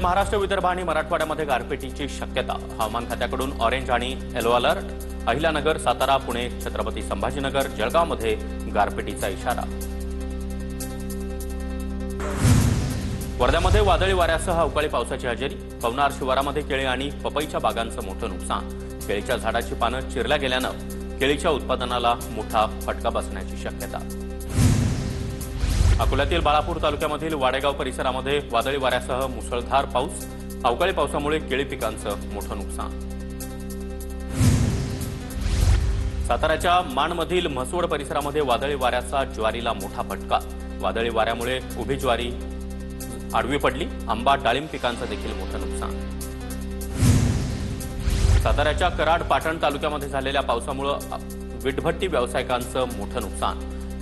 महाराष्ट्र, विदर्भ आणि मराठवाड्यामध्ये गारपिटीची शक्यता। हवामान खात्याकडून ऑरेंज आणि येलो अलर्ट। अहिल्यानगर, सातारा, पुणे, छत्रपती संभाजीनगर, जळगावमध्ये गारपिटीचा इशारा। वर्ध्यामध्ये वादळी वाऱ्यासह अवकाळी पावसाची हजेरी। पवनार शिवारामध्ये केळी आणि पपईच्या बागांचं मोठं नुकसान। केळीच्या झाडाची पानं चिरल्या गेल्यानं केळीच्या उत्पादनाला मोठा फटका बसण्याची शक्यता। अकोल्यातील बाळापूर तालुक्यामधील वाडेगाव परिसरामध्ये वादळी वाऱ्यासह मुसळधार पाऊस। अवकाळी पावसामुळे केळी पिकांचं मोठं नुकसान। साताऱ्याच्या माणमधील म्हसवड परिसरामध्ये वादळी वाऱ्याचा ज्वारीला मोठा फटका। वादळी वाऱ्यामुळे उभी ज्वारी आडवी पडली। आंबा, डाळिंब पिकांचं देखील मोठं नुकसान। साताऱ्याच्या कराड, पाटण तालुक्यामध्ये झालेल्या पावसामुळे वीटभट्टी व्यावसायिकांचं मोठं नुकसान।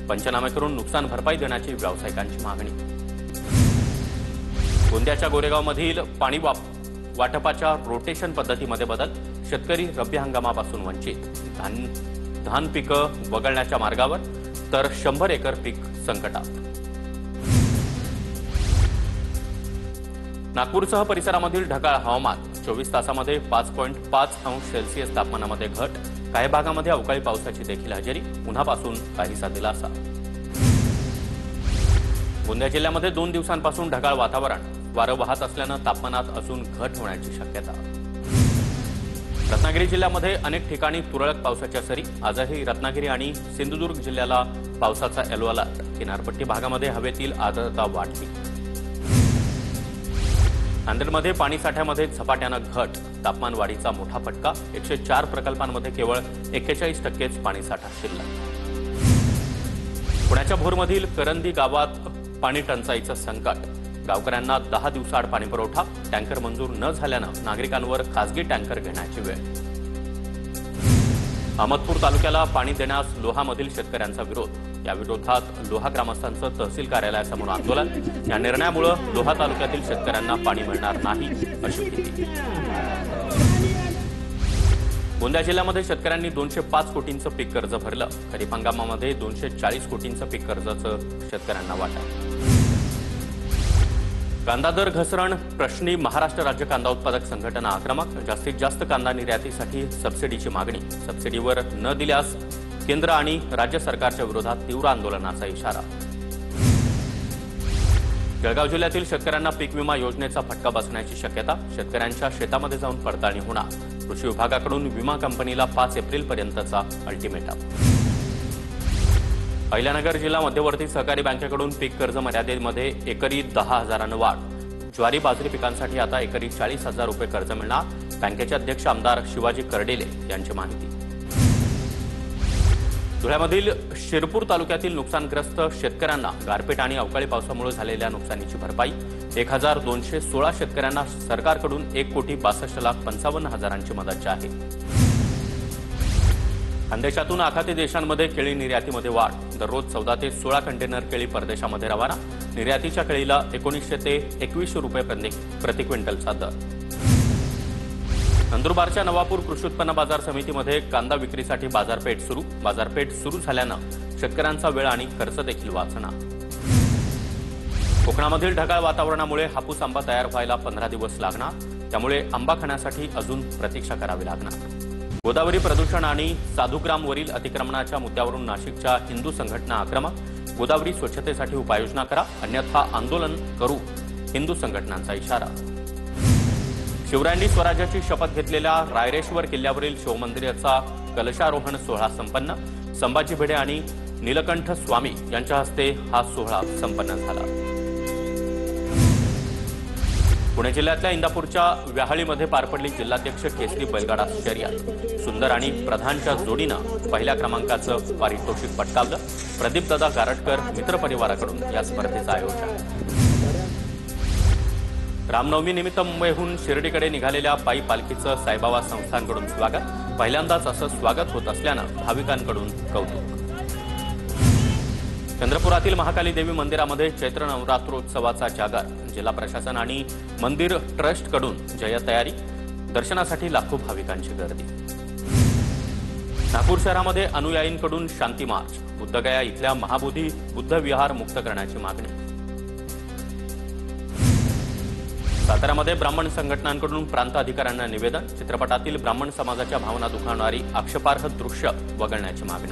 पंचनामे करून नुकसान भरपाई देण्याची व्यावसायिकांची मागणी। गोंदियाच्या गोरेगावमधील पाणी वाटपाच्या रोटेशन पद्धतीमध्ये बदल। शेतकरी रब्बी हंगामापासून वंचित। धान पिकं वगळण्याच्या मार्गावर, तर 100 एकर पीक संकटात। नागपूरसह परिसरामधील ढगाळ हवामान। 24 तासामध्ये 5.5 अंश सेल्सिअस तापमानामध्ये घट। काही भागामध्ये अवकाळी पावसाची देखील हजेरी। उन्हापासून काहीसा दिलासा। गोंदिया जिल्ह्यामध्ये 2 दिवसांपासून ढगाळ वातावरण। वारं वाहत असल्यानं तापमानात अजून घट होण्याची शक्यता। रत्नागिरी जिल्ह्यामध्ये अनेक ठिकाणी तुरळक पावसाच्या सरी। आजही रत्नागिरी आणि सिंधुदुर्ग जिल्ह्याला पावसाचा येलो अलर्ट। किनारपट्टी भागामध्ये हवेतील आर्द्रता वाढली। नांदेडमध्ये पाणी साठ्यामध्ये झपाट्यानं घट। तापमान वाढीचा मोठा फटका। 104 प्रकल्पांमध्ये केवळ 41% पाणीसाठा शिल्लक। पुण्याच्या भोरमधील करंदी गावात पाणी टंचाईचं संकट। गावकऱ्यांना 10 दिवसाआड पाणी पुरवठा। टँकर मंजूर न झाल्यानं नागरिकांवर खासगी टँकर घेण्याची वेळ। अहमदपूर तालुक्याला पाणी देण्यास लोहामधील शेतकऱ्यांचा विरोध। या विरोधात लोहा ग्रामस्थांचं तहसील कार्यालयासमोर आंदोलन। या निर्णयामुळे लोहा तालुक्यातील शेतकऱ्यांना पाणी मिळणार नाही अशी भीती। गोंदिया जिल्ह्यामध्ये शेतकऱ्यांनी 205 कोटींचं पीक कर्ज भरलं। खरीप हंगामामध्ये 240 कोटींचं पीक कर्जाचं शेतकऱ्यांना वाटप। कांदा दर घसरण प्रश्नी महाराष्ट्र राज्य कांदा उत्पादक संघटना आक्रमक। जास्तीत जास्त कांदा निर्यातीसाठी सबसिडीची मागणी। सबसिडीवर न दिल्यास केंद्र आणि राज्य सरकारच्या विरोधात तीव्र आंदोलनाचा इशारा। जळगाव जिल्ह्यातील शेतकऱ्यांना पीक विमा योजनेचा फटका बसण्याची शक्यता। शेतकऱ्यांच्या शेतामध्ये जाऊन पडताळणी होणार। कृषी विभागाकडून विमा कंपनीला 5 एप्रिलपर्यंतचा अल्टिमेटम। अहिल्यानगर जिल्हा मध्यवर्ती सहकारी बँकेकडून पीक कर्ज मर्यादेमध्ये एकरी 10,000 वाढ। ज्वारी, बाजरी पिकांसाठी आता एकरी 40,000 रुपये कर्ज मिळणार। बँकेचे अध्यक्ष आमदार शिवाजी कर्डेले यांची माहिती। धुळ्यामधील शिरपूर तालुक्यातील नुकसानग्रस्त शेतकऱ्यांना गारपीट आणि अवकाळी पावसामुळे झालेल्या नुकसानीची भरपाई। 1216 शेतकऱ्यांना सरकारकडून 1,62,55,000ची मदत जाहीर। खानदेशातून आखाती देशांमध्ये केळी निर्यातीमध्ये वाढ। दररोज 14 ते 16 कंटेनर केळी परदेशामध्ये रवाना। निर्यातीच्या केळीला 1900 ते 2100 रुपये प्रति क्विंटलचा दर। नंदुरबारच्या नवापूर कृषी उत्पन्न बाजार समितीमध्ये कांदा विक्रीसाठी बाजारपेठ सुरू। बाजारपेठ सुरू झाल्यानं शेतकऱ्यांचा वेळ आणि खर्च देखील वाचणार। कोकणामधील ढगाळ वातावरणामुळे हापूस आंबा तयार व्हायला 15 दिवस लागणार। त्यामुळे आंबा खाण्यासाठी अजून प्रतीक्षा करावी लागणार। गोदावरी प्रदूषण आणि साधुग्रामवरील अतिक्रमणाच्या मुद्द्यावरून नाशिकच्या हिंदू संघटना आक्रमक। गोदावरी स्वच्छतेसाठी उपाययोजना करा, अन्यथा आंदोलन करू, हिंदू संघटनांचा इशारा। शिवरायांनी स्वराज्याची शपथ घेतलेल्या रायरेश्वर किल्ल्यावरील शिवमंदिराचा कलशारोहण सोहळा संपन्न। संभाजी भिडे आणि नीलकंठ स्वामी यांच्या हस्ते हा सोहळा संपन्न झाला। पुणे जिल्ह्यातल्या इंदापूरच्या व्याहाळीमध्ये पार पडली जिल्हाध्यक्ष केसरी बैलगाडा शर्यत। सुंदर आणि प्रधानच्या जोडीनं पहिल्या क्रमांकाचं पारितोषिक पटकावलं। प्रदीपदादा गारटकर मित्रपरिवाराकडून या स्पर्धेचं आयोजन। रामनवमी निमित्त मुंबईहून शिर्डीकडे निघालेल्या पायी पालखीचं साईबाबा संस्थानकडून स्वागत। पहिल्यांदाच असं स्वागत होत असल्यानं भाविकांकडून कौतुक। चंद्रपुरातील महाकाली देवी मंदिरामध्ये चैत्र नवरात्रोत्सवाचा जागर। जिल्हा प्रशासन आणि मंदिर ट्रस्टकडून जयतयारी। दर्शनासाठी लाखो भाविकांची गर्दी। नागपूर शहरामध्ये अनुयायींकडून शांती मार्च। बुद्धगया इथल्या महाबोधी बुद्ध विहार मुक्त करण्याची मागणी। साताऱ्यामध्ये ब्राह्मण संघटनांकडून प्रांत अधिकाऱ्यांना निवेदन. चित्रपटातील ब्राह्मण समाजाच्या भावना दुखावणारी आक्षेपार्ह दृश्य वगळण्याची मागणी.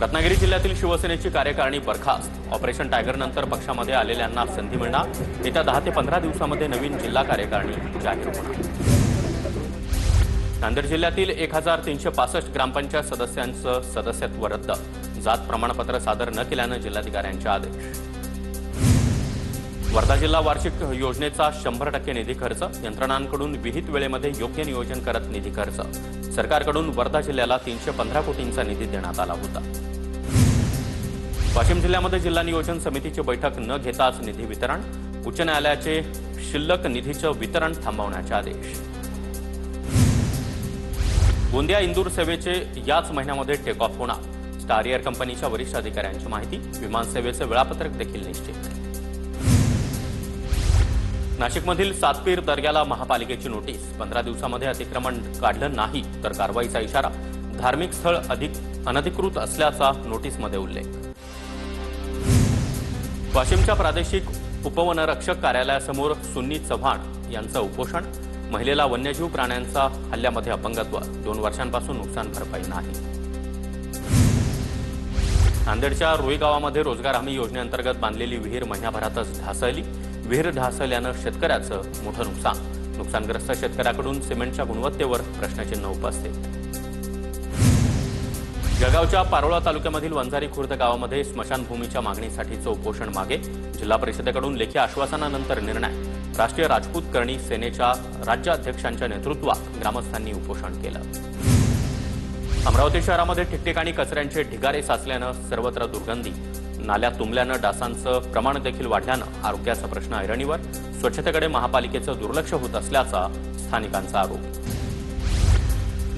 रत्नागिरी जिल्ह्यातील शिवसेनेची कार्यकारिणी बरखास्त. ऑपरेशन टायगरनंतर पक्षामध्ये आलेल्यांना संधी मिळणार. येत्या 10 ते 15 दिवसांमध्ये नवीन जिल्हा कार्यकारिणी जाहीर होणार. नांदेड जिल्ह्यातील 1365 ग्रामपंचायत सदस्यांचं सदस्यत्व रद्द. जात प्रमाणपत्र सादर न केल्यानं जिल्हाधिकाऱ्यांचे आदेश. वर्धा जिल्हा वार्षिक योजनेचा 100% निधी खर्च. यंत्रणांकडून विहित वेळेमध्ये योग्य नियोजन करत निधी खर्च. सरकारकडून वर्धा जिल्ह्याला 315 कोटींचा निधी देण्यात आला होता. वाशिम जिल्ह्यामध्ये जिल्हा नियोजन समितीची बैठक न घेताच निधी वितरण. उच्च न्यायालयाचे शिल्लक निधीचं वितरण थांबवण्याचे आदेश. गोंदिया इंदूर सेवेचे याच महिन्यामध्ये टेक ऑफ होणार. स्टार एअर कंपनीच्या वरिष्ठ अधिकाऱ्यांची माहिती. विमान सेवेचे वेळापत्रक देखील निश्चित. नाशिकमधील सातपीर दर्ग्याला महापालिकेची नोटीस. 15 दिवसांमध्ये अतिक्रमण काढलं नाही तर कारवाईचा इशारा. धार्मिक स्थळ अनधिकृत असल्याचा नोटीसमध्ये उल्लेख. वाशिमच्या प्रादेशिक उपवनरक्षक कार्यालयासमोर सुन्नी चव्हाण यांचं उपोषण. महिलेला वन्यजीव प्राण्यांचा हल्ल्यामध्ये अपंगत्व. 2 वर्षांपासून नुकसान भरपाई नाही. नांदेडच्या रोई गावामध्ये रोजगार हमी योजनेअंतर्गत बांधलेली विहीर महिन्याभरातच ढासळली. विहीर ढासळल्यानं शेतकऱ्याचं मोठं नुकसान. नुकसानग्रस्त शेतकऱ्याकडून सिमेंटच्या गुणवत्तेवर प्रश्नचिन्ह उपस्थित. जळगावच्या पारोळा तालुक्यामधील वंजारी खुर्द गावामध्ये स्मशानभूमीच्या मागणीसाठीचं उपोषण मागे. जिल्हा परिषदेकडून लेखी आश्वासनानंतर निर्णय. राष्ट्रीय राजपूत करणी सेनेच्या राज्याध्यक्षांच्या नेतृत्वात ग्रामस्थांनी उपोषण केलं. अमरावती शहरामध्ये ठिकठिकाणी कचऱ्यांचे ढिगारे साचल्यानं सर्वत्र दुर्गंधी. नाल्या तुंबल्यानं डासांचं प्रमाण देखील वाढल्यानं आरोग्याचा प्रश्न ऐरणीवर. स्वच्छतेकडे महापालिकेचं दुर्लक्ष होत असल्याचा स्थानिकांचा आरोप.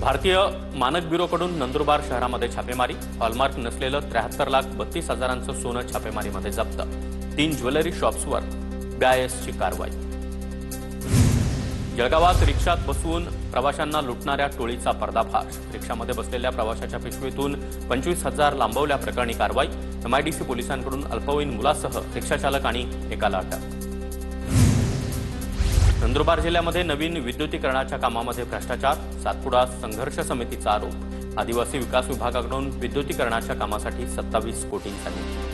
भारतीय मानक ब्युरोकडून नंदुरबार शहरामध्ये छापेमारी. हॉलमार्क नसलेलं 73,32,000चं सोनं छापेमारीमध्ये जप्त. 3 ज्वेलरी शॉप्सवर BISची कारवाई. जळगावात रिक्षात बसवून प्रवाशांना लुटणाऱ्या टोळीचा पर्दाफाश. रिक्षामध्ये बसलेल्या प्रवाशाच्या पिशवीतून 25,000 लांबवल्याप्रकरणी कारवाई. MIDC पोलिसांकडून अल्पवयीन मुलासह रिक्षाचालक आणि एकाला अटक. नंदुरबार जिल्ह्यामध्ये नवीन विद्युतीकरणाच्या कामामध्ये भ्रष्टाचार. सातपुडा संघर्ष समितीचा आरोप. आदिवासी विकास विभागाकडून विद्युतीकरणाच्या कामासाठी 27 कोटींचा निधी.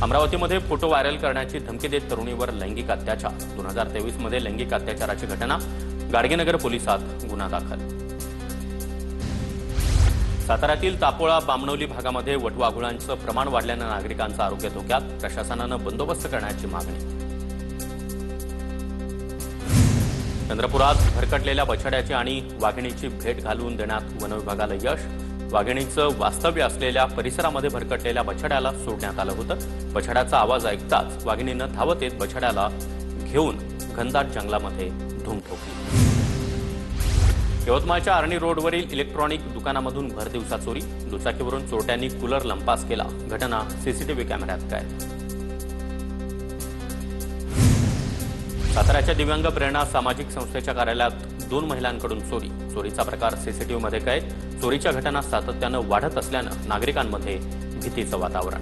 अमरावतीमध्ये फोटो व्हायरल करण्याची धमकी देत तरुणीवर लैंगिक अत्याचार. 2023 मध्ये लैंगिक अत्याचाराची घटना. गाडगेनगर पोलिसात गुन्हा दाखल. साताऱ्यातील तापोळा बामणवली भागामध्ये वटवाघुळांचं प्रमाण वाढल्यानं नागरिकांचं आरोग्य धोक्यात. प्रशासनानं बंदोबस्त करण्याची मागणी. चंद्रपुरात भरकटलेल्या बछड्याची आणि वाघिणीची भेट घालवून देण्यात वनविभागाला यश. वाघिणीचं वास्तव्य असलेल्या परिसरामध्ये भरकटलेल्या बछड्याला सोडण्यात आलं होतं. बछड्याचा आवाज ऐकताच वाघिणीनं धावत येत बछड्याला घेऊन घनदाट जंगलामध्ये धूम ठोकली. यवतमाळच्या आर्णी रोडवरील इलेक्ट्रॉनिक दुकानामधून भरदिवसा चोरी. दुचाकीवरून चोरट्यांनी कूलर लंपास केला. घटना सीसीटीव्ही कॅमेऱ्यात कैद. साताऱ्याच्या दिव्यांग प्रेरणा सामाजिक संस्थेच्या कार्यालयात 2 महिलांकडून चोरी. चोरीचा प्रकार सीसीटीव्हीमध्ये कैद. चोरीच्या घटना सातत्यानं वाढत असल्यानं नागरिकांमध्ये भीतीचं वातावरण.